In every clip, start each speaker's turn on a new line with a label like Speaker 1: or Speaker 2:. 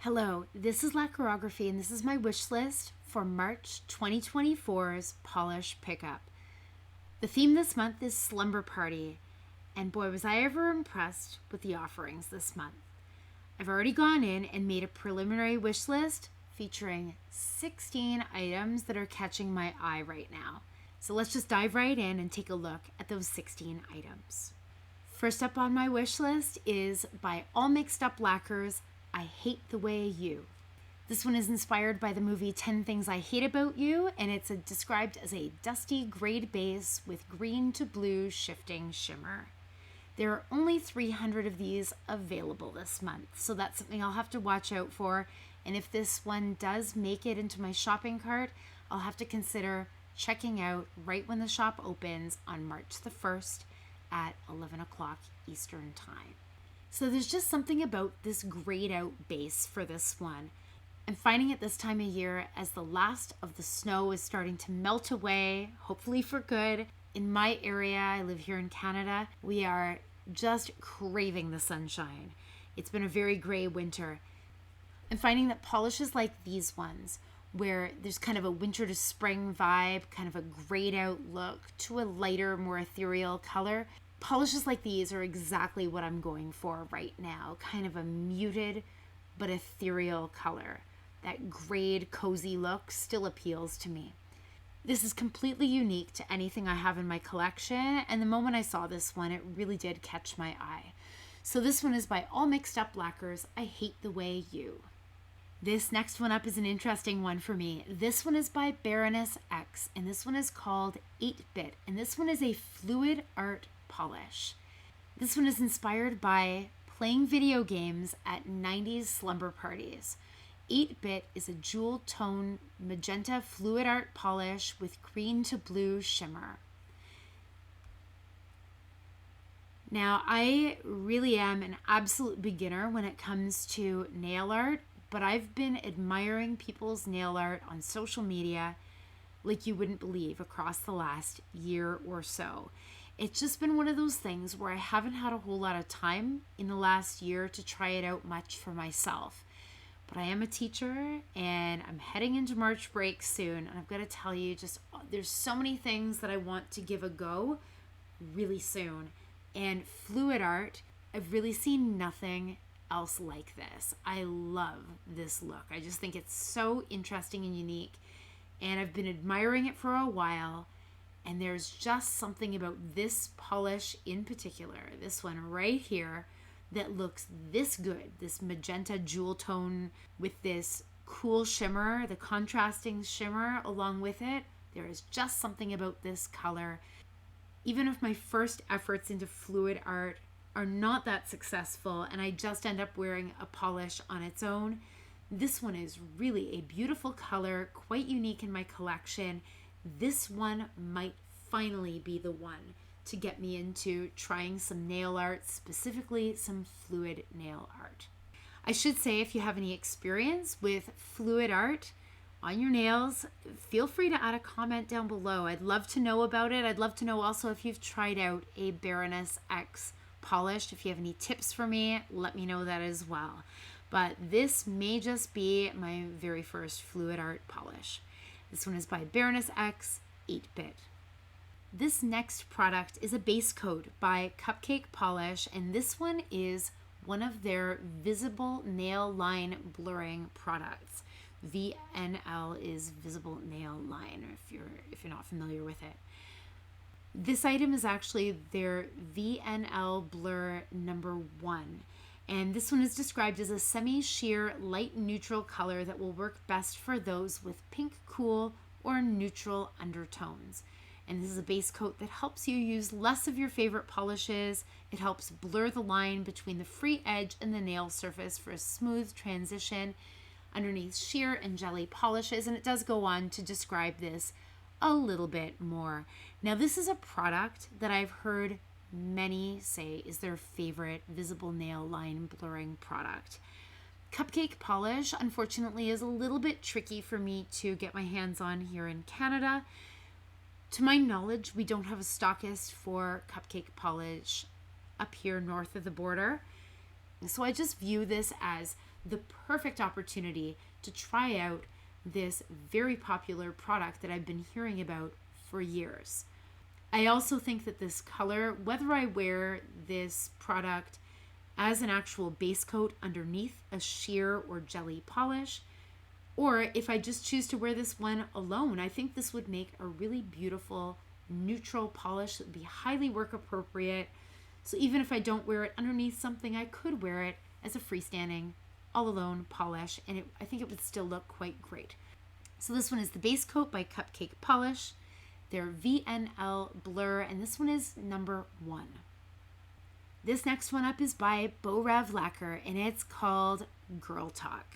Speaker 1: Hello, this is Lacquerography and this is my wish list for March 2024's Polish Pickup. The theme this month is Slumber Party, and boy was I ever impressed with the offerings this month. I've already gone in and made a preliminary wish list featuring 16 items that are catching my eye right now. So let's just dive right in and take a look at those 16 items. First up on my wish list is by All Mixed Up Lacquers, I Hate the Way You. This one is inspired by the movie 10 Things I Hate About You, and it's described as a dusty grayed base with green to blue shifting shimmer. There are only 300 of these available this month, so that's something I'll have to watch out for. And if this one does make it into my shopping cart, I'll have to consider checking out right when the shop opens on March the 1st at 11 o'clock Eastern Time. So there's just something about this grayed out base for this one. I'm finding it this time of year as the last of the snow is starting to melt away, hopefully for good. In my area, I live here in Canada, we are just craving the sunshine. It's been a very gray winter. I'm finding that polishes like these ones, where there's kind of a winter to spring vibe, kind of a grayed out look to a lighter, more ethereal color. Polishes like these are exactly what I'm going for right now. Kind of a muted but ethereal color. That grayed, cozy look still appeals to me. This is completely unique to anything I have in my collection, and the moment I saw this one, it really did catch my eye. So this one is by All Mixed Up Lacquers, I Hate the Way You. This next one up is an interesting one for me. This one is by Baroness X, and this one is called 8-Bit, and this one is a fluid art polish. This one is inspired by playing video games at 90s slumber parties. 8-Bit is a jewel tone magenta fluid art polish with green to blue shimmer. Now, I really am an absolute beginner when it comes to nail art, but I've been admiring people's nail art on social media like you wouldn't believe across the last year or so. It's just been one of those things where I haven't had a whole lot of time in the last year to try it out much for myself. But I am a teacher and I'm heading into March break soon. And I've got to tell you, just there's so many things that I want to give a go really soon. And fluid art, I've really seen nothing else like this. I love this look. I just think it's so interesting and unique. And I've been admiring it for a while. And there's just something about this polish in particular, this one right here, that looks this good. This magenta jewel tone with this cool shimmer, the contrasting shimmer along with it. There is just something about this color. Even if my first efforts into fluid art are not that successful and I just end up wearing a polish on its own, this one is really a beautiful color, quite unique in my collection. This one might finally be the one to get me into trying some nail art, specifically some fluid nail art. I should say, if you have any experience with fluid art on your nails, feel free to add a comment down below. I'd love to know about it. I'd love to know also if you've tried out a Baroness X polish. If you have any tips for me, let me know that as well. But this may just be my very first fluid art polish. This one is by Baroness X, 8-Bit. This next product is a base coat by Cupcake Polish, and this one is one of their visible nail line blurring products. VNL is visible nail line, if you're not familiar with it. This item is actually their VNL Blur number 1. And this one is described as a semi-sheer light neutral color that will work best for those with pink cool or neutral undertones. And this is a base coat that helps you use less of your favorite polishes. It helps blur the line between the free edge and the nail surface for a smooth transition underneath sheer and jelly polishes. And it does go on to describe this a little bit more. Now, this is a product that I've heard many say is their favorite visible nail line blurring product. Cupcake Polish, unfortunately, is a little bit tricky for me to get my hands on here in Canada. To my knowledge, we don't have a stockist for Cupcake Polish up here north of the border. So I just view this as the perfect opportunity to try out this very popular product that I've been hearing about for years. I also think that this color, whether I wear this product as an actual base coat underneath a sheer or jelly polish, or if I just choose to wear this one alone, I think this would make a really beautiful neutral polish that would be highly work appropriate. So even if I don't wear it underneath something, I could wear it as a freestanding, all alone polish, and I think it would still look quite great. So this one is the base coat by Cupcake Polish. Their VNL Blur, and this one is number 1. This next one up is by Beau Rev Lacquer, and it's called Girl Talk.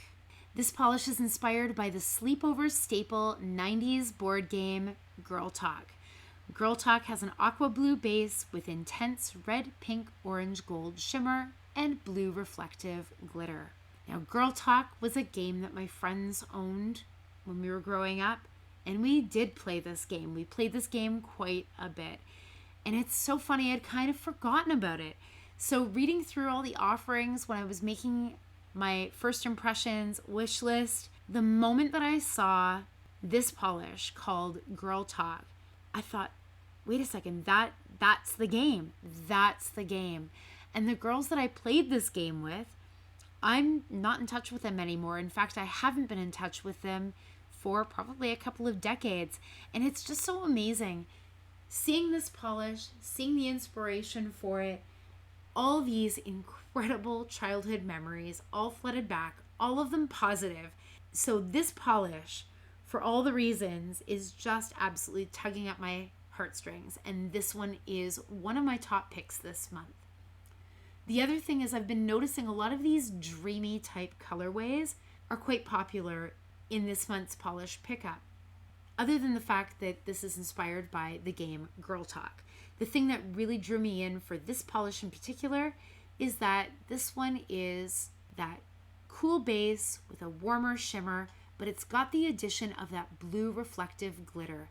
Speaker 1: This polish is inspired by the sleepover staple 90s board game Girl Talk. Girl Talk has an aqua blue base with intense red, pink, orange, gold shimmer and blue reflective glitter. Now, Girl Talk was a game that my friends owned when we were growing up, and we did play this game. We played this game quite a bit, and it's so funny, I'd kind of forgotten about it. So reading through all the offerings when I was making my first impressions wish list, the moment that I saw this polish called Girl Talk, I thought, wait a second, that's the game. That's the game. And the girls that I played this game with, I'm not in touch with them anymore. In fact, I haven't been in touch with them for probably a couple of decades. And it's just so amazing seeing this polish, seeing the inspiration for it, all these incredible childhood memories, all flooded back, all of them positive. So this polish, for all the reasons, is just absolutely tugging at my heartstrings. And this one is one of my top picks this month. The other thing is I've been noticing a lot of these dreamy type colorways are quite popular in this month's Polish Pickup. Other than the fact that this is inspired by the game Girl Talk. The thing that really drew me in for this polish in particular is that this one is that cool base with a warmer shimmer, but it's got the addition of that blue reflective glitter.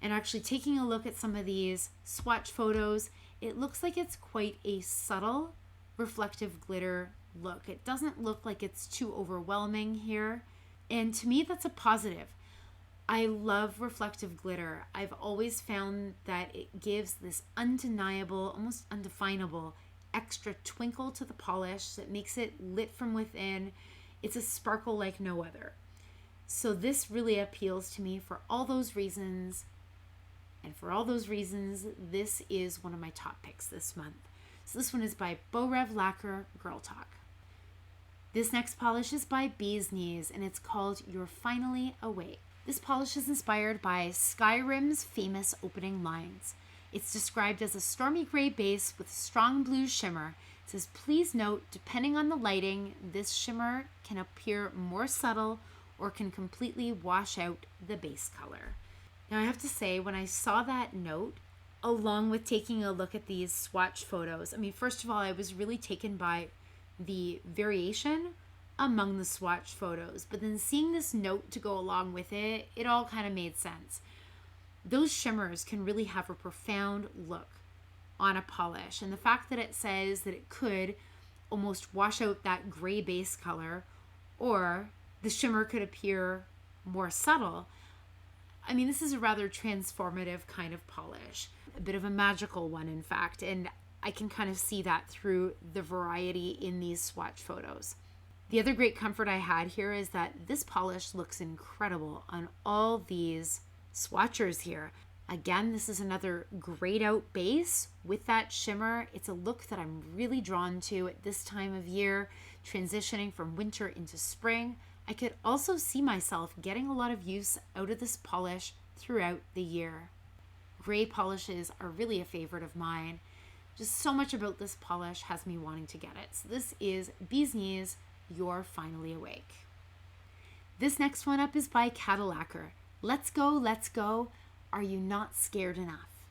Speaker 1: And actually taking a look at some of these swatch photos, it looks like it's quite a subtle reflective glitter look. It doesn't look like it's too overwhelming here. And to me, that's a positive. I love reflective glitter. I've always found that it gives this undeniable, almost undefinable extra twinkle to the polish that makes it lit from within. It's a sparkle like no other. So this really appeals to me for all those reasons. And for all those reasons, this is one of my top picks this month. So this one is by Beau Rev Lacquer, Girl Talk. This next polish is by Bee's Knees, and it's called You're Finally Awake. This polish is inspired by Skyrim's famous opening lines. It's described as a stormy gray base with strong blue shimmer. It says, please note, depending on the lighting, this shimmer can appear more subtle or can completely wash out the base color. Now I have to say, when I saw that note, along with taking a look at these swatch photos, I mean, first of all, I was really taken by the variation among the swatch photos, but then seeing this note to go along with it, it all kind of made sense. Those shimmers can really have a profound look on a polish, and the fact that it says that it could almost wash out that gray base color, or the shimmer could appear more subtle. I mean, this is a rather transformative kind of polish, a bit of a magical one, in fact, and I can kind of see that through the variety in these swatch photos. The other great comfort I had here is that this polish looks incredible on all these swatchers here. Again, this is another grayed out base with that shimmer. It's a look that I'm really drawn to at this time of year, transitioning from winter into spring. I could also see myself getting a lot of use out of this polish throughout the year. Gray polishes are really a favorite of mine. Just so much about this polish has me wanting to get it. So this is Bee's Knees, You're Finally Awake. This next one up is by Cadillacer. Let's go, let's go. Are you not scared enough?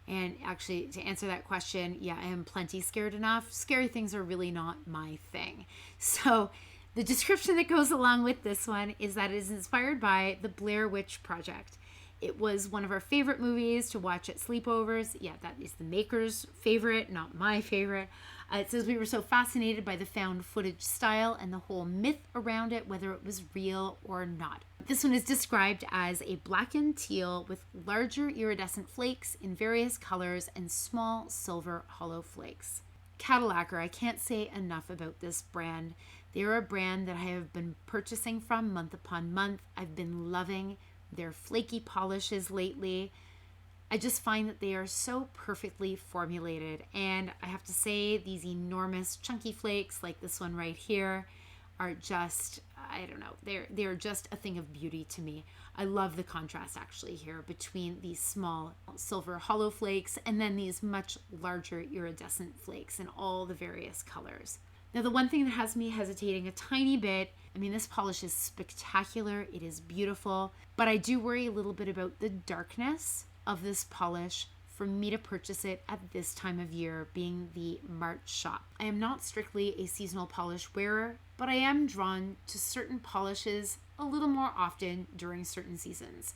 Speaker 1: And actually, to answer that question, yeah, I am plenty scared enough. Scary things are really not my thing. So the description that goes along with this one is that it is inspired by the Blair Witch Project. It was one of our favorite movies to watch at sleepovers. Yeah, that is the maker's favorite, not my favorite. It says we were so fascinated by the found footage style and the whole myth around it, whether it was real or not. This one is described as a blackened teal with larger iridescent flakes in various colors and small silver hollow flakes. Cadillacer, I can't say enough about this brand. They're a brand that I have been purchasing from month upon month. I've been loving their flaky polishes lately. I just find that they are so perfectly formulated. And I have to say, these enormous chunky flakes like this one right here are just, I don't know, they're just a thing of beauty to me. I love the contrast actually here between these small silver hollow flakes and then these much larger iridescent flakes in all the various colors. Now, the one thing that has me hesitating a tiny bit, I mean, this polish is spectacular. It is beautiful, but I do worry a little bit about the darkness of this polish for me to purchase it at this time of year, being the March shop. I am not strictly a seasonal polish wearer, but I am drawn to certain polishes a little more often during certain seasons.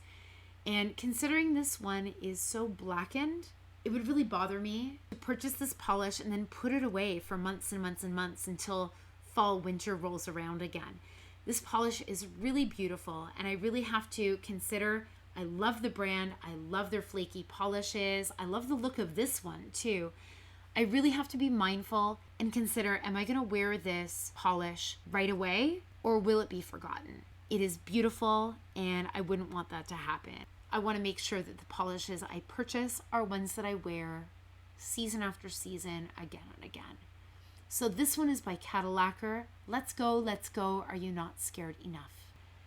Speaker 1: And considering this one is so blackened, it would really bother me to purchase this polish and then put it away for months and months and months until fall, winter rolls around again. This polish is really beautiful, and I really have to consider, I love the brand, I love their flaky polishes, I love the look of this one too. I really have to be mindful and consider, am I going to wear this polish right away or will it be forgotten? It is beautiful and I wouldn't want that to happen. I want to make sure that the polishes I purchase are ones that I wear season after season, again and again. So this one is by Cadillacer. Let's go, are you not scared enough?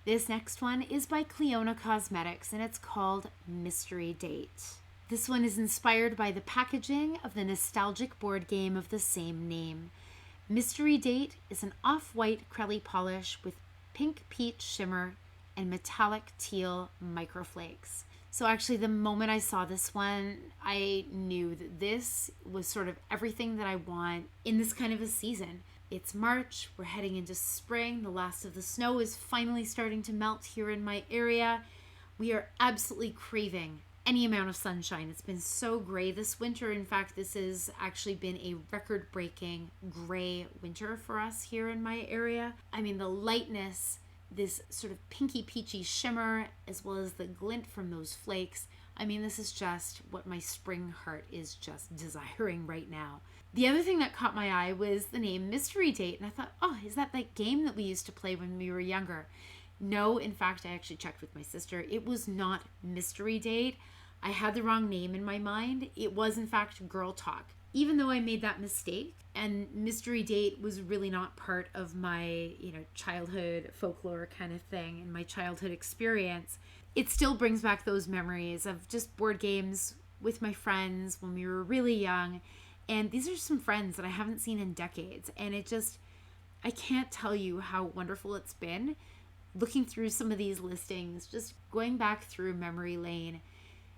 Speaker 1: This next one is by Clionadh Cosmetics and it's called Mystery Date. This one is inspired by the packaging of the nostalgic board game of the same name. Mystery Date is an off-white Crelly polish with pink peach shimmer and metallic teal microflakes. So actually the moment I saw this one, I knew that this was sort of everything that I want in this kind of a season. It's March, we're heading into spring, the last of the snow is finally starting to melt here in my area. We are absolutely craving any amount of sunshine. It's been so gray this winter. In fact, this has actually been a record-breaking gray winter for us here in my area. I mean, the lightness, this sort of pinky peachy shimmer, as well as the glint from those flakes. I mean, this is just what my spring heart is just desiring right now. The other thing that caught my eye was the name Mystery Date, and I thought, oh, is that game that we used to play when we were younger? No, in fact, I actually checked with my sister. It was not Mystery Date. I had the wrong name in my mind. It was, in fact, Girl Talk. Even though I made that mistake, and Mystery Date was really not part of my, childhood folklore kind of thing and my childhood experience, it still brings back those memories of just board games with my friends when we were really young. And these are some friends that I haven't seen in decades. And I can't tell you how wonderful it's been looking through some of these listings, just going back through memory lane.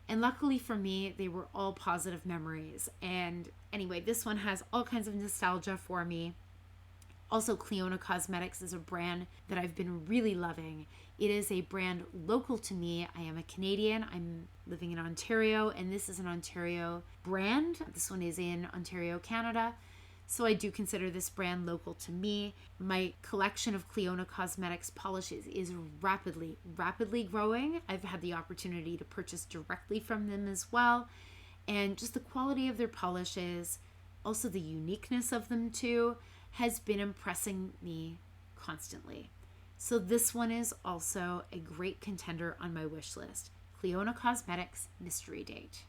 Speaker 1: And luckily for me, they were all positive memories. And anyway, this one has all kinds of nostalgia for me. Also, Clionadh Cosmetics is a brand that I've been really loving. It is a brand local to me. I am a Canadian. I'm living in Ontario, and this is an Ontario brand. This one is in Ontario, Canada. So I do consider this brand local to me. My collection of Clionadh Cosmetics polishes is rapidly growing. I've had the opportunity to purchase directly from them as well. And just the quality of their polishes, also the uniqueness of them too, has been impressing me constantly. So this one is also a great contender on my wish list. Clionadh Cosmetics Mystery Date.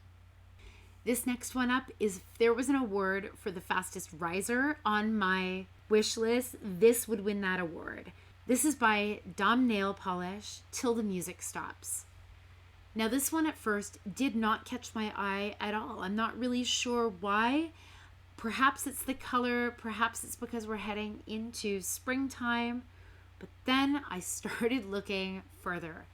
Speaker 1: This next one up is, if there was an award for the fastest riser on my wish list, this would win that award. This is by Dom Nail Polish, Till the Music Stops. Now this one at first did not catch my eye at all. I'm not really sure why. Perhaps it's the color, perhaps it's because we're heading into springtime, but then I started looking further.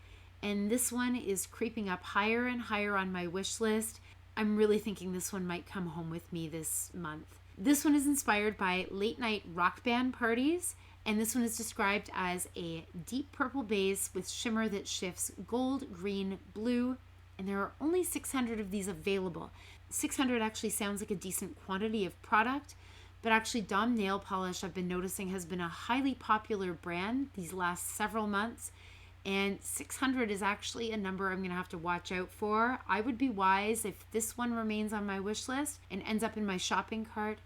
Speaker 1: And this one is creeping up higher and higher on my wish list. I'm really thinking this one might come home with me this month. This one is inspired by late night rock band parties And this one is described as a deep purple base with shimmer that shifts gold, green, blue, and there are only 600 of these available. 600 actually sounds like a decent quantity of product, but actually Dom Nail Polish, I've been noticing, has been a highly popular brand these last several months, and 600 is actually a number I'm going to have to watch out for. I would be wise if this one remains on my wish list and ends up in my shopping cart.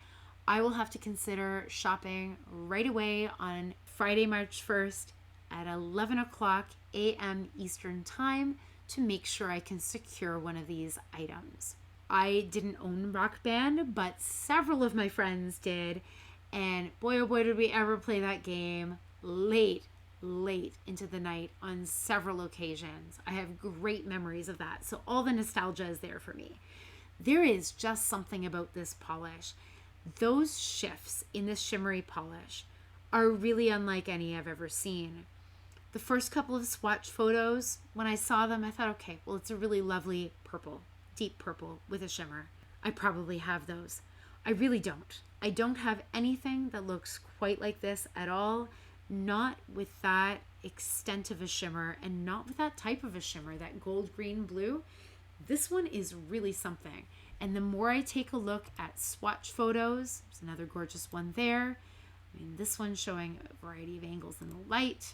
Speaker 1: I will have to consider shopping right away on Friday, March 1st at 11 o'clock AM Eastern Time to make sure I can secure one of these items. I didn't own Rock Band, but several of my friends did, and boy oh boy did we ever play that game late into the night on several occasions. I have great memories of that, so all the nostalgia is there for me. There is just something about this polish. Those shifts in this shimmery polish are really unlike any I've ever seen. The first couple of swatch photos, when I saw them, I thought, okay, well, it's a really lovely purple, deep purple with a shimmer. I probably have those. I really don't. I don't have anything that looks quite like this at all, not with that extent of a shimmer and not with that type of a shimmer, that gold, green, blue. This one is really something. And the more I take a look at swatch photos, there's another gorgeous one there. I mean, this one's showing a variety of angles in the light.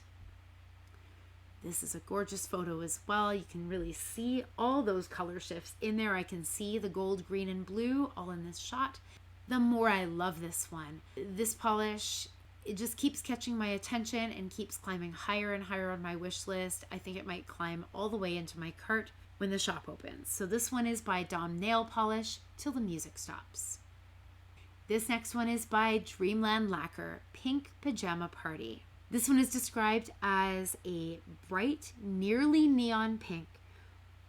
Speaker 1: This is a gorgeous photo as well. You can really see all those color shifts in there. I can see the gold, green, and blue all in this shot. The more I love this one. This polish, it just keeps catching my attention and keeps climbing higher and higher on my wish list. I think it might climb all the way into my cart when the shop opens. So this one is by Dom Nail Polish till the music stops. This next one is by Dreamland Lacquer, Pink Pajama Party. This one is described as a bright, nearly neon pink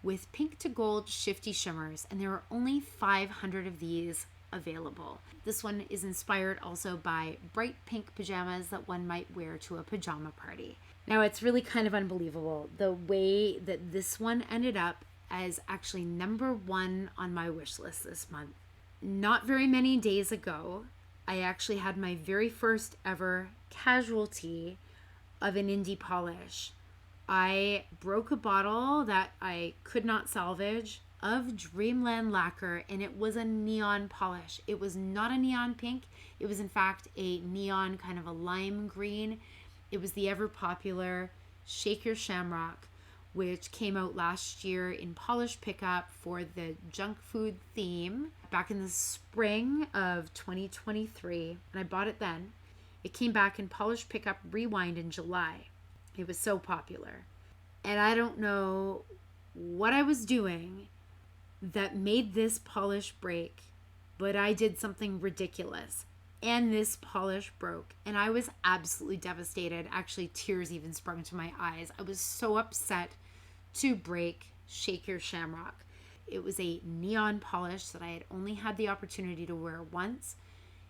Speaker 1: with pink to gold shifty shimmers, and there are only 500 of these available. This one is inspired also by bright pink pajamas that one might wear to a pajama party. Now, it's really kind of unbelievable the way that this one ended up as actually number one on my wish list this month. Not very many days ago, I actually had my very first ever casualty of an indie polish. I broke a bottle that I could not salvage of Dreamland Lacquer, and it was a neon polish. It was not a neon pink. It was in fact a neon kind of a lime green. It was the ever popular Shake Your Shamrock, which came out last year in Polish Pickup for the junk food theme back in the spring of 2023. And I bought it then. It came back in Polish Pickup Rewind in July. It was so popular. And I don't know what I was doing that made this polish break, but I did something ridiculous. And this polish broke, and I was absolutely devastated. Actually, tears even sprung to my eyes. I was so upset to break Shake Your Shamrock. It was a neon polish that I had only had the opportunity to wear once,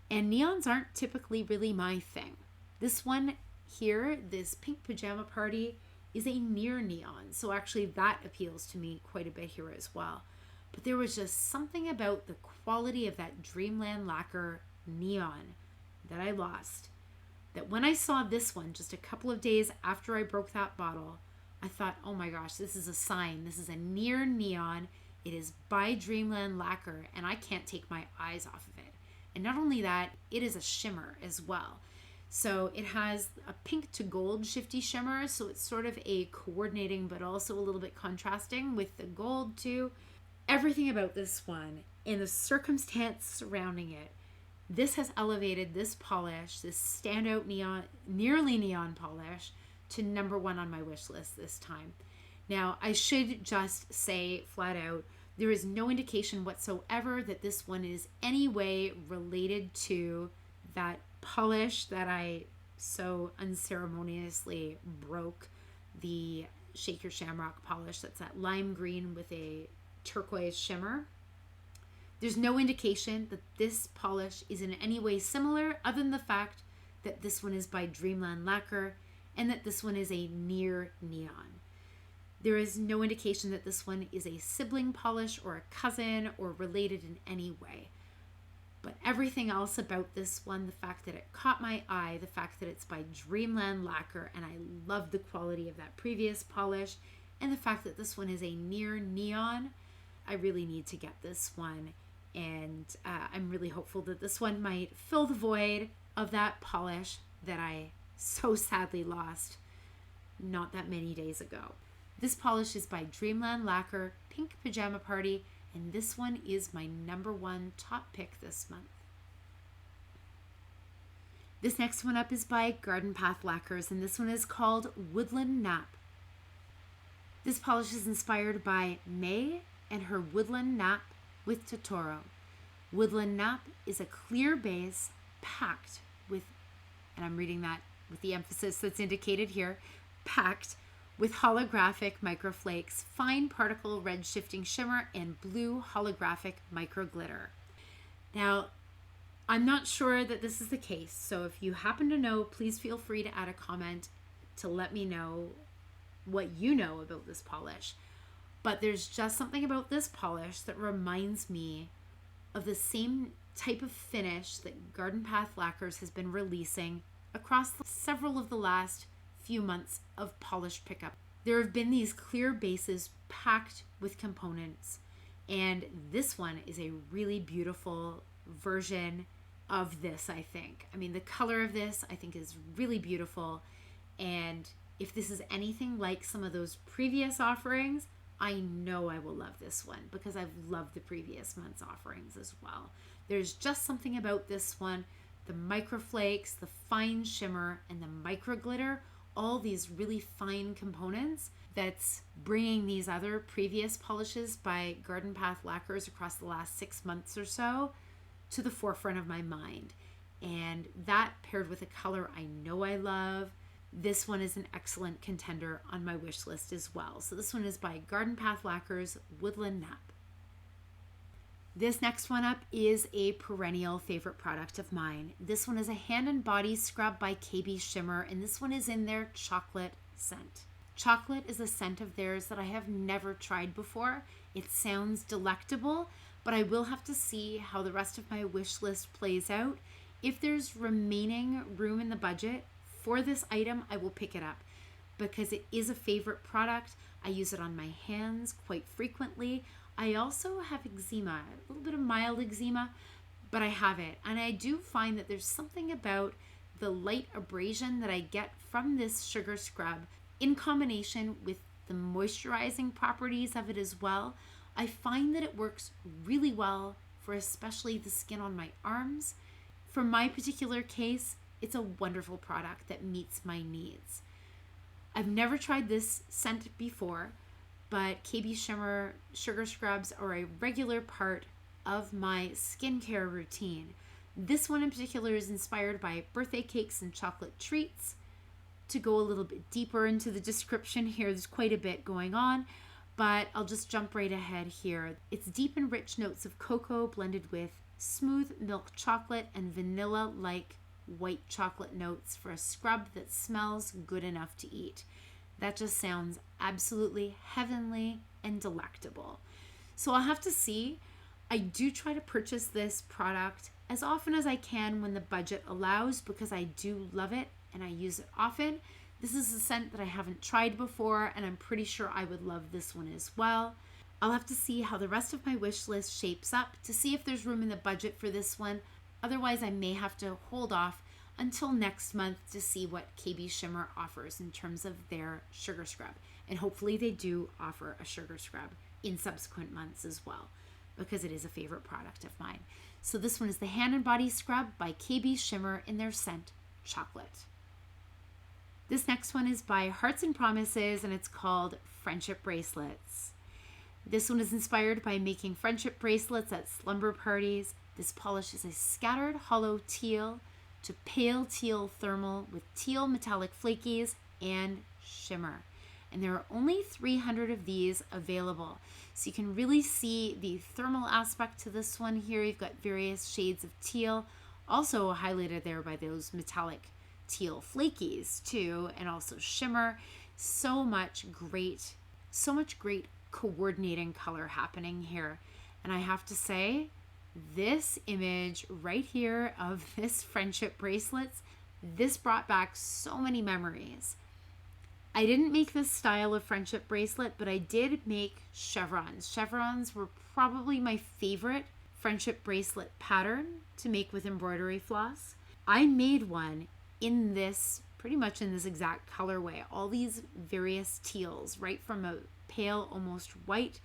Speaker 1: and neons aren't typically really my thing. This one here, this Pink Pajama Party, is a near neon, so actually that appeals to me quite a bit here as well. But there was just something about the quality of that Dreamland Lacquer neon that I lost, that when I saw this one just a couple of days after I broke that bottle, I thought, oh my gosh, this is a sign. This is a near neon. It is by Dreamland Lacquer, and I can't take my eyes off of it. And not only that, it is a shimmer as well. So it has a pink to gold shifty shimmer, so it's sort of a coordinating but also a little bit contrasting with the gold too. Everything about this one and the circumstance surrounding it, this has elevated this polish, this standout neon, nearly neon polish, to number one on my wish list this time. Now, I should just say flat out, there is no indication whatsoever that this one is any way related to that polish that I so unceremoniously broke, the Shake Your Shamrock polish. That's that lime green with a turquoise shimmer. There's no indication that this polish is in any way similar, other than the fact that this one is by Dreamland Lacquer and that this one is a near neon. There is no indication that this one is a sibling polish or a cousin or related in any way. But everything else about this one, the fact that it caught my eye, the fact that it's by Dreamland Lacquer, and I love the quality of that previous polish, and the fact that this one is a near neon, I really need to get this one. And I'm really hopeful that this one might fill the void of that polish that I so sadly lost not that many days ago. This polish is by Dreamland Lacquer, Pink Pajama Party, and this one is my #1 top pick this month. This next one up is by Garden Path Lacquers, and this one is called Woodland Nap. This polish is inspired by May and her Woodland Nap with Totoro. Woodland Nap is a clear base packed with, and I'm reading that with the emphasis that's indicated here, packed with holographic microflakes, fine particle red shifting shimmer, and blue holographic micro glitter. Now, I'm not sure that this is the case, so if you happen to know, please feel free to add a comment to let me know what you know about this polish. But there's just something about this polish that reminds me of the same type of finish that Garden Path Lacquers has been releasing across several of the last few months of polish pickup. There have been these clear bases packed with components, and this one is a really beautiful version of this, I think. I mean, the color of this I think is really beautiful, and if this is anything like some of those previous offerings, I know I will love this one because I've loved the previous month's offerings as well. There's just something about this one, the microflakes, the fine shimmer, and the micro glitter, all these really fine components that's bringing these other previous polishes by Garden Path Lacquers across the last 6 months or so to the forefront of my mind. And that paired with a color I know I love, this one is an excellent contender on my wish list as well. So this one is by Garden Path Lacquers, Woodland Nap. This next one up is a perennial favorite product of mine. This one is a hand and body scrub by KB Shimmer, and this one is in their chocolate scent. Chocolate is a scent of theirs that I have never tried before. It sounds delectable, but I will have to see how the rest of my wish list plays out. If there's remaining room in the budget for this item, I will pick it up because it is a favorite product. I use it on my hands quite frequently. I also have eczema, a little bit of mild eczema, but I have it. And I do find that there's something about the light abrasion that I get from this sugar scrub in combination with the moisturizing properties of it as well. I find that it works really well for especially the skin on my arms. For my particular case, it's a wonderful product that meets my needs. I've never tried this scent before, but KB Shimmer sugar scrubs are a regular part of my skincare routine. This one in particular is inspired by birthday cakes and chocolate treats. To go a little bit deeper into the description here, there's quite a bit going on, but I'll just jump right ahead here. It's deep and rich notes of cocoa blended with smooth milk chocolate and vanilla-like white chocolate notes for a scrub that smells good enough to eat. That just sounds absolutely heavenly and delectable. So I'll have to see. I do try to purchase this product as often as I can when the budget allows because I do love it and I use it often. This is a scent that I haven't tried before, and I'm pretty sure I would love this one as well. I'll have to see how the rest of my wish list shapes up to see if there's room in the budget for this one. Otherwise, I may have to hold off until next month to see what KB Shimmer offers in terms of their sugar scrub. And hopefully they do offer a sugar scrub in subsequent months as well, because it is a favorite product of mine. So this one is the Hand and Body Scrub by KB Shimmer in their scent Chocolate. This next one is by Hearts and Promises, and it's called Friendship Bracelets. This one is inspired by making friendship bracelets at slumber parties. This polish is a scattered hollow teal to pale teal thermal with teal metallic flakies and shimmer. And there are only 300 of these available. So you can really see the thermal aspect to this one here. You've got various shades of teal, also highlighted there by those metallic teal flakies too, and also shimmer. So much great coordinating color happening here. And I have to say, this image right here of this friendship bracelets, this brought back so many memories. I didn't make this style of friendship bracelet, but I did make chevrons. Chevrons were probably my favorite friendship bracelet pattern to make with embroidery floss. I made one in this, pretty much in this exact colorway, all these various teals, right from a pale, almost white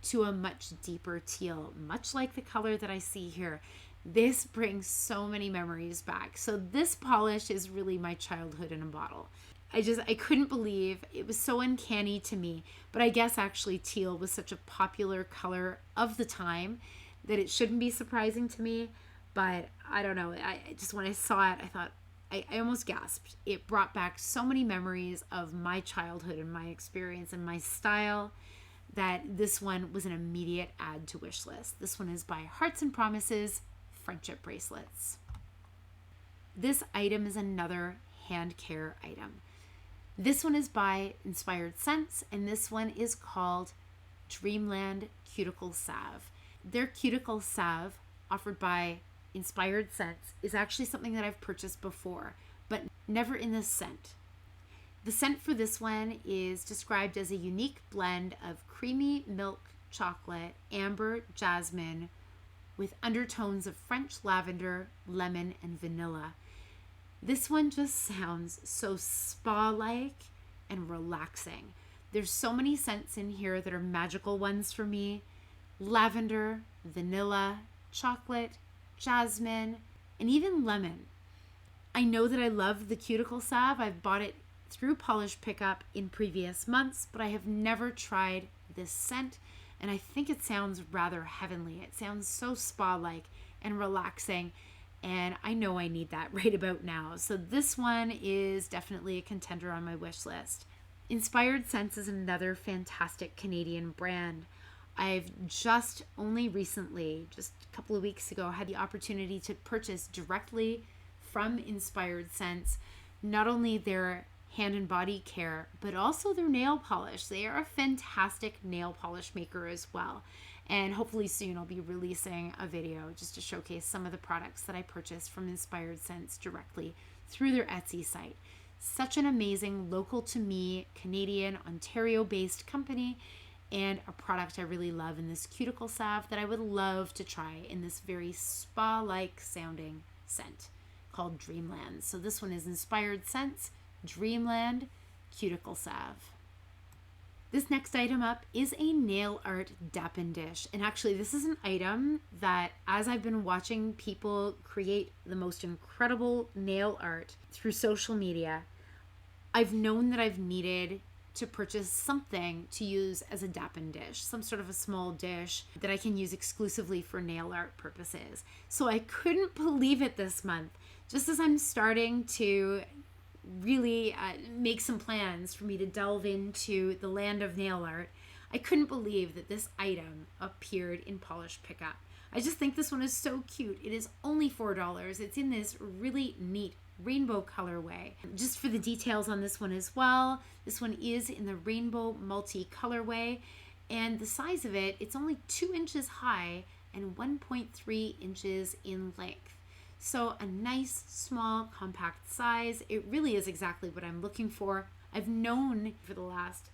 Speaker 1: to a much deeper teal, much like the color that I see here. This brings so many memories back. So this polish is really my childhood in a bottle. I couldn't believe it was so uncanny to me, but I guess actually teal was such a popular color of the time that it shouldn't be surprising to me. But I don't know, I just, when I saw it, I thought, I almost gasped. It brought back so many memories of my childhood and my experience and my style that this one was an immediate add to wish list. This one is by Hearts and Promises Friendship Bracelets. This item is another hand care item. This one is by Inspired Scents, and this one is called Dreamland Cuticle Salve. Their cuticle salve, offered by Inspired Scents, is actually something that I've purchased before, but never in this scent. The scent for this one is described as a unique blend of creamy milk chocolate, amber, jasmine, with undertones of French lavender, lemon, and vanilla. This one just sounds so spa-like and relaxing. There's so many scents in here that are magical ones for me. Lavender, vanilla, chocolate, jasmine, and even lemon. I know that I love the cuticle salve. I've bought it through Polish Pickup in previous months, but I have never tried this scent, and I think it sounds rather heavenly. It sounds so spa-like and relaxing, and I know I need that right about now. So this one is definitely a contender on my wish list. Inspired Scents is another fantastic Canadian brand. I've just only recently, just a couple of weeks ago, had the opportunity to purchase directly from Inspired Scents, not only their hand and body care, but also their nail polish. They are a fantastic nail polish maker as well. And hopefully soon I'll be releasing a video just to showcase some of the products that I purchased from Inspired Scents directly through their Etsy site. Such an amazing, local to me, Canadian, Ontario-based company, and a product I really love in this cuticle salve that I would love to try in this very spa-like sounding scent called Dreamland. So this one is Inspired Scents, Dreamland Cuticle Salve. This next item up is a nail art dappen dish. And actually this is an item that, as I've been watching people create the most incredible nail art through social media, I've known that I've needed to purchase something to use as a dappen dish, some sort of a small dish that I can use exclusively for nail art purposes. So I couldn't believe it this month, just as I'm starting to really make some plans for me to delve into the land of nail art. I couldn't believe that this item appeared in Polish Pickup. I just think this one is so cute. It is only $4. It's in this really neat rainbow colorway. Just for the details on this one as well, this one is in the rainbow multi colorway, and the size of it, it's only 2 inches high and 1.3 inches in length. So a nice, small, compact size. It really is exactly what I'm looking for. I've known for the last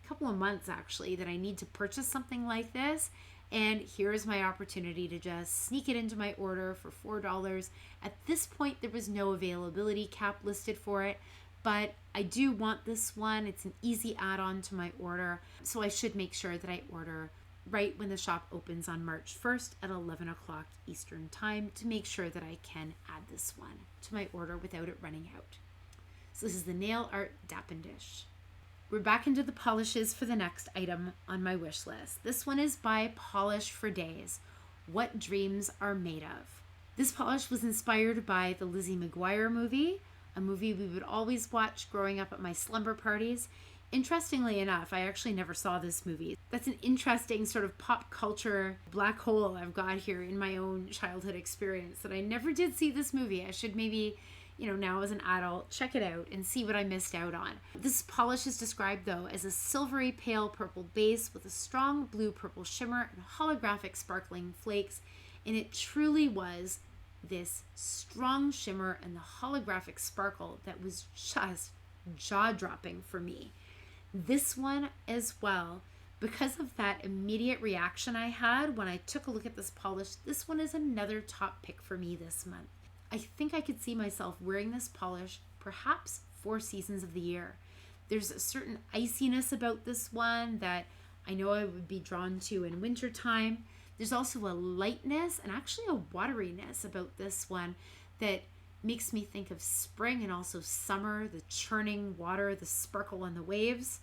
Speaker 1: couple of months actually that I need to purchase something like this, and here's my opportunity to just sneak it into my order for $4. At this point there was no availability cap listed for it, but I do want this one. It's an easy add-on to my order, so I should make sure that I order right when the shop opens on March 1st at 11 o'clock Eastern time to make sure that I can add this one to my order without it running out. So this is the nail art dappen dish. We're back into the polishes for the next item on my wish list. This one is by Polish for Days, What Dreams Are Made Of. This polish was inspired by the Lizzie McGuire movie, a movie we would always watch growing up at my slumber parties. Interestingly enough, I actually never saw this movie. That's an interesting sort of pop culture black hole I've got here in my own childhood experience, that I never did see this movie. I should maybe, now as an adult, check it out and see what I missed out on. This polish is described though as a silvery pale purple base with a strong blue purple shimmer and holographic sparkling flakes, And it truly was this strong shimmer and the holographic sparkle that was just jaw-dropping for me. This one as well, because of that immediate reaction I had when I took a look at this polish, this one is another top pick for me this month. I think I could see myself wearing this polish perhaps 4 seasons of the year. There's a certain iciness about this one that I know I would be drawn to in wintertime. There's also a lightness and actually a wateriness about this one that makes me think of spring and also summer, the churning water, the sparkle on the waves.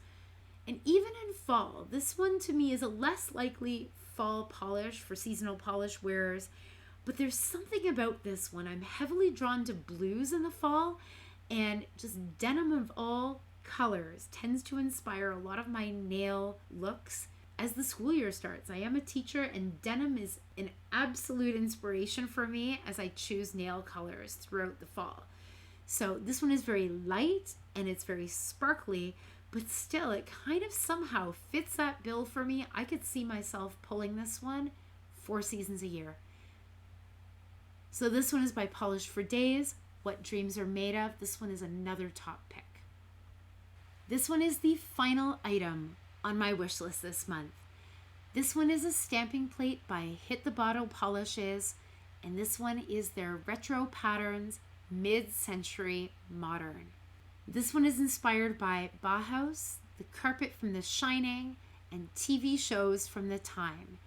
Speaker 1: And even in fall, this one to me is a less likely fall polish for seasonal polish wearers, but there's something about this one. I'm heavily drawn to blues in the fall, and just denim of all colors tends to inspire a lot of my nail looks as the school year starts. I am a teacher, and denim is an absolute inspiration for me as I choose nail colors throughout the fall. So this one is very light and it's very sparkly, but still it kind of somehow fits that bill for me. I could see myself pulling this one 4 seasons a year. So this one is by Polish for Days, What Dreams Are Made Of. This one is another top pick. This one is the final item on my wish list this month. This one is a stamping plate by Hit the Bottle Polishes, and this one is their Retro Patterns Mid-Century Modern. This one is inspired by Bauhaus, the carpet from The Shining, and TV shows from the time.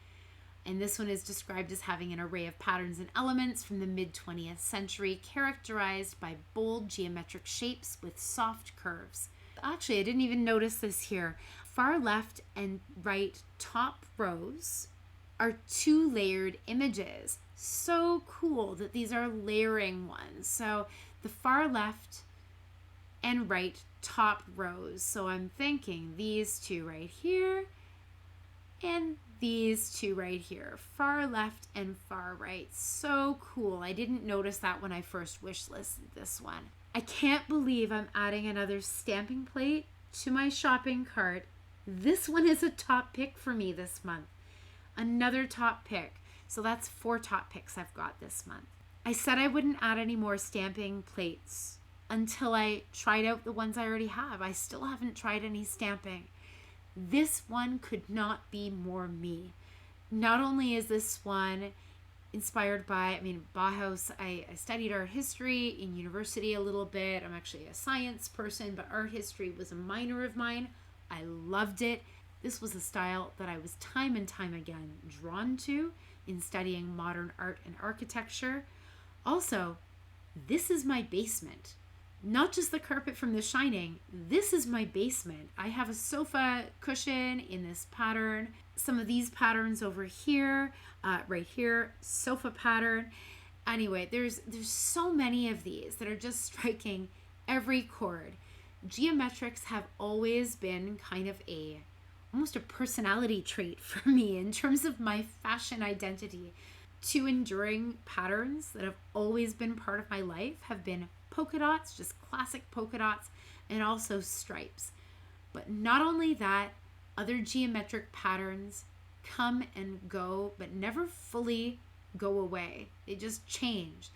Speaker 1: And this one is described as having an array of patterns and elements from the mid-20th century, characterized by bold geometric shapes with soft curves. Actually, I didn't even notice this here. Far left and right top rows are 2 layered images. So cool that these are layering ones. So the far left and right top rows. So I'm thinking these 2 right here and these 2 right here. Far left and far right. So cool. I didn't notice that when I first wish listed this one. I can't believe I'm adding another stamping plate to my shopping cart. This one is a top pick for me this month. Another top pick. So that's 4 top picks I've got this month. I said I wouldn't add any more stamping plates until I tried out the ones I already have. I still haven't tried any stamping. This one could not be more me. Not only is this one inspired by, Bauhaus, I studied art history in university a little bit. I'm actually a science person, but art history was a minor of mine. I loved it. This was a style that I was time and time again drawn to in studying modern art and architecture. Also, this is my basement. Not just the carpet from The Shining, this is my basement. I have a sofa cushion in this pattern. Some of these patterns over here, right here, sofa pattern. Anyway, there's so many of these that are just striking every chord. Geometrics have always been kind of almost a personality trait for me in terms of my fashion identity. 2 enduring patterns that have always been part of my life have been polka dots, just classic polka dots, and also stripes. But not only that, other geometric patterns come and go, but never fully go away. They just change.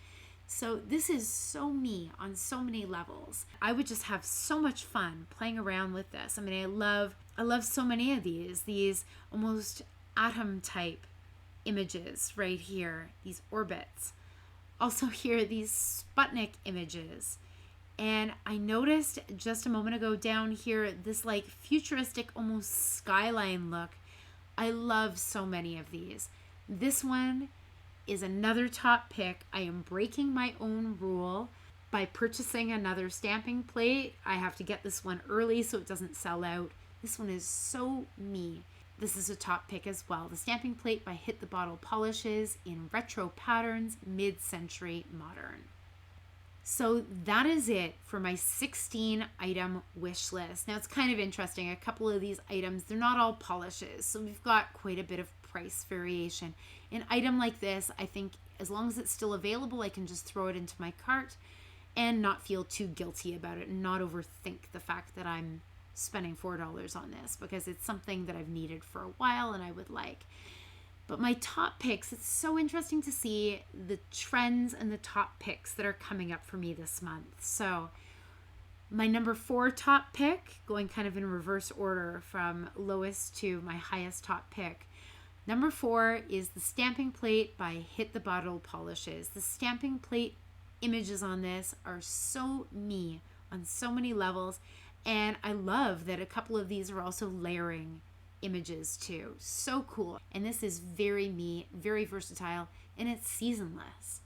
Speaker 1: So this is so me on so many levels. I would just have so much fun playing around with this. I love so many of these almost atom type images right here, these orbits. Also here, these Sputnik images. And I noticed just a moment ago down here, this like futuristic, almost skyline look. I love so many of these. This one is another top pick. I am breaking my own rule by purchasing another stamping plate. I have to get this one early so it doesn't sell out. This one is so me. This is a top pick as well. The stamping plate by Hit the Bottle Polishes in Retro Patterns Mid-Century Modern. So that is it for my 16 item wish list. Now it's kind of interesting. A couple of these items, they're not all polishes. So we've got quite a bit of price variation. An item like this, I think as long as it's still available, I can just throw it into my cart and not feel too guilty about it and not overthink the fact that I'm spending $4 on this, because it's something that I've needed for a while and I would like. But my top picks, it's so interesting to see the trends and the top picks that are coming up for me this month. So my number 4 top pick, going kind of in reverse order from lowest to my highest top pick. Number 4 is the stamping plate by Hit the Bottle Polishes. The stamping plate images on this are so me on so many levels. And I love that a couple of these are also layering images too. So cool. And this is very me, very versatile, and it's seasonless.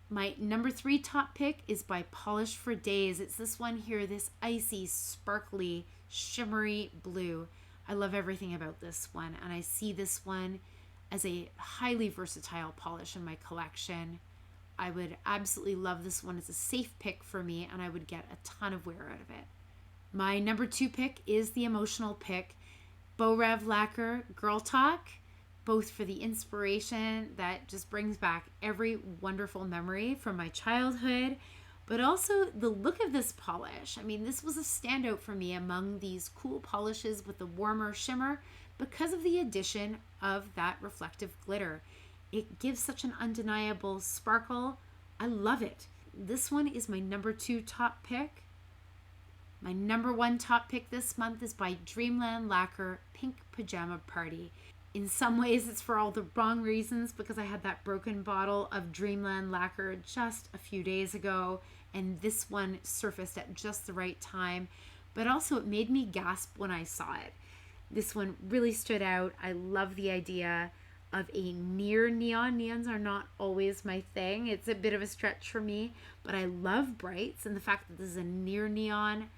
Speaker 1: My number 3 top pick is by Polish for Days. It's this one here, this icy, sparkly, shimmery blue. I love everything about this one, and I see this one as a highly versatile polish in my collection. I would absolutely love this one. It's a safe pick for me, and I would get a ton of wear out of it. My number 2 pick is the emotional pick, Beau Rev Lacquer Girl Talk, both for the inspiration that just brings back every wonderful memory from my childhood, but also the look of this polish. I mean, this was a standout for me among these cool polishes with the warmer shimmer because of the addition of that reflective glitter. It gives such an undeniable sparkle. I love it. This one is my number 2 top pick. My number 1 top pick this month is by Dreamland Lacquer Pink Pajama Party. In some ways, it's for all the wrong reasons because I had that broken bottle of Dreamland Lacquer just a few days ago, and this one surfaced at just the right time, but also it made me gasp when I saw it. This one really stood out. I love the idea of a near neon. Neons are not always my thing. It's a bit of a stretch for me, but I love brights, and the fact that this is a near neon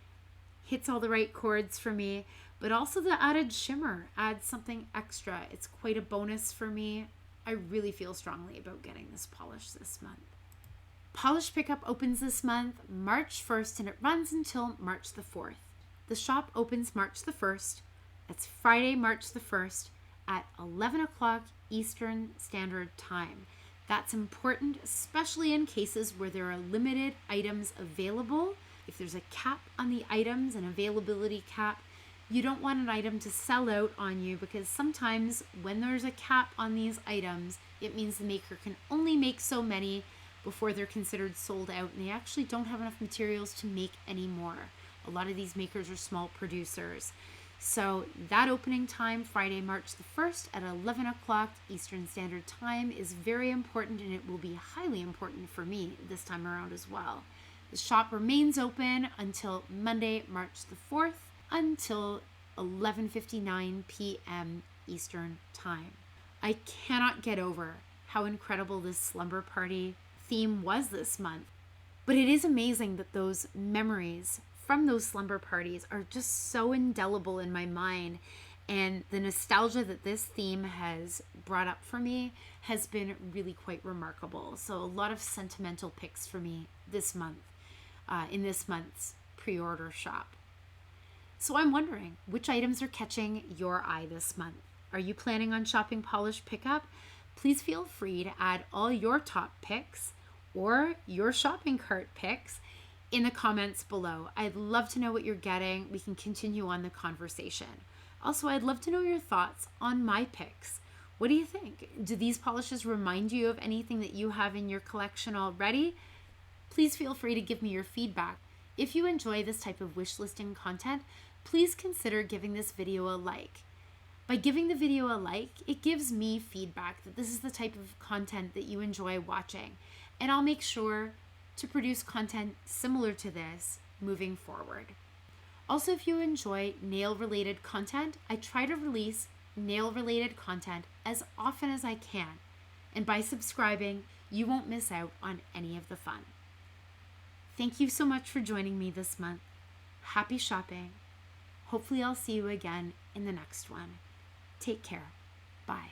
Speaker 1: hits all the right chords for me, but also the added shimmer adds something extra. It's quite a bonus for me. I really feel strongly about getting this polish this month. Polish Pickup opens this month, March 1st, and it runs until March the 4th. The shop opens March the 1st. That's Friday, March the 1st at 11 o'clock Eastern Standard Time. That's important, especially in cases where there are limited items available. If there's a cap on the items, an availability cap, you don't want an item to sell out on you because sometimes when there's a cap on these items, it means the maker can only make so many before they're considered sold out, and they actually don't have enough materials to make any more. A lot of these makers are small producers. So that opening time, Friday, March the 1st at 11 o'clock Eastern Standard Time, is very important, and it will be highly important for me this time around as well. The shop remains open until Monday, March the 4th, until 11:59 p.m. Eastern Time. I cannot get over how incredible this Slumber Party theme was this month. But it is amazing that those memories from those slumber parties are just so indelible in my mind, and the nostalgia that this theme has brought up for me has been really quite remarkable. So a lot of sentimental picks for me this month, in this month's pre-order shop. So I'm wondering, which items are catching your eye this month? Are you planning on shopping Polish Pickup? Please feel free to add all your top picks or your shopping cart picks in the comments below. I'd love to know what you're getting. We can continue on the conversation. Also, I'd love to know your thoughts on my picks. What do you think? Do these polishes remind you of anything that you have in your collection already? Please feel free to give me your feedback. If you enjoy this type of wish listing content, please consider giving this video a like. By giving the video a like, it gives me feedback that this is the type of content that you enjoy watching, and I'll make sure to produce content similar to this moving forward. Also, if you enjoy nail-related content, I try to release nail-related content as often as I can, and by subscribing, you won't miss out on any of the fun. Thank you so much for joining me this month. Happy shopping. Hopefully I'll see you again in the next one. Take care. Bye.